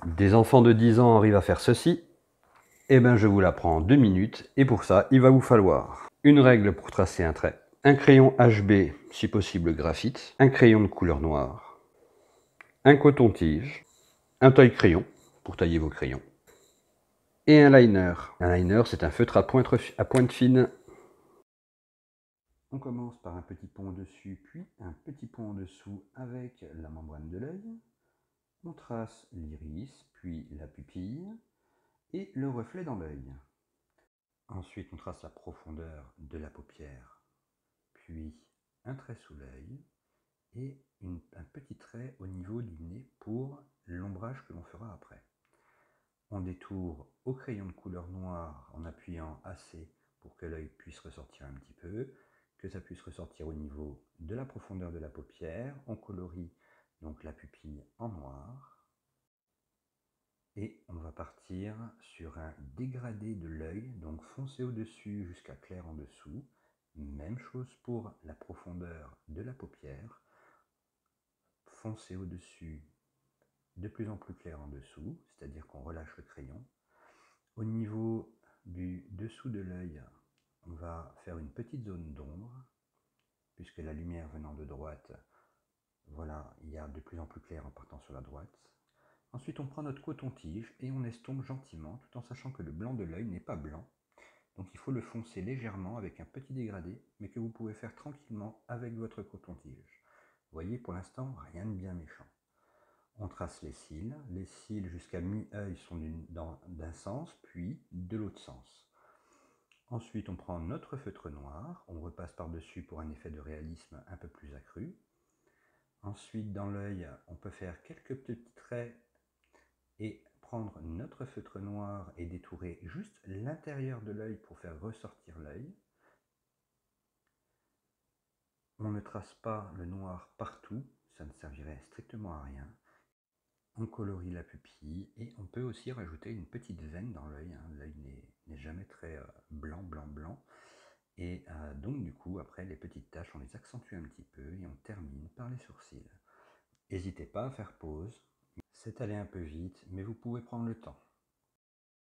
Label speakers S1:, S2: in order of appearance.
S1: Des enfants de 10 ans arrivent à faire ceci, eh bien je vous l'apprends en 2 minutes, et pour ça, il va vous falloir une règle pour tracer un trait, un crayon HB, si possible graphite, un crayon de couleur noire, un coton-tige, un taille-crayon pour tailler vos crayons, et un liner. Un liner, c'est un feutre à pointe fine. On commence par un petit pont au-dessus, puis un petit pont en dessous avec la membrane de l'œil. On trace l'iris, puis la pupille, et le reflet dans l'œil. Ensuite, on trace la profondeur de la paupière, puis un trait sous l'œil, et un petit trait au niveau du nez pour l'ombrage que l'on fera après. On détourne au crayon de couleur noire en appuyant assez pour que l'œil puisse ressortir un petit peu, que ça puisse ressortir au niveau de la profondeur de la paupière. On colorie donc la pupille en noir. Et on va partir sur un dégradé de l'œil, donc foncé au-dessus jusqu'à clair en dessous. Même chose pour la profondeur de la paupière. Foncé au-dessus, de plus en plus clair en dessous, c'est-à-dire qu'on relâche le crayon. Au niveau du dessous de l'œil, on va faire une petite zone d'ombre, puisque la lumière venant de droite, voilà, il y a de plus en plus clair en partant sur la droite. Ensuite, on prend notre coton-tige et on estompe gentiment, tout en sachant que le blanc de l'œil n'est pas blanc. Donc il faut le foncer légèrement avec un petit dégradé, mais que vous pouvez faire tranquillement avec votre coton-tige. Vous voyez, pour l'instant, rien de bien méchant. On trace les cils. Les cils jusqu'à mi-œil sont d'un sens, puis de l'autre sens. Ensuite, on prend notre feutre noir, on repasse par-dessus pour un effet de réalisme un peu plus accru. Ensuite, dans l'œil, on peut faire quelques petits traits et prendre notre feutre noir et détourer juste l'intérieur de l'œil pour faire ressortir l'œil. On ne trace pas le noir partout, ça ne servirait strictement à rien. On colorie la pupille et on peut aussi rajouter une petite veine dans l'œil. L'œil n'est jamais très blanc, blanc, blanc. Et donc du coup, après, les petites taches, on les accentue un petit peu et on termine par les sourcils. N'hésitez pas à faire pause. C'est allé un peu vite, mais vous pouvez prendre le temps.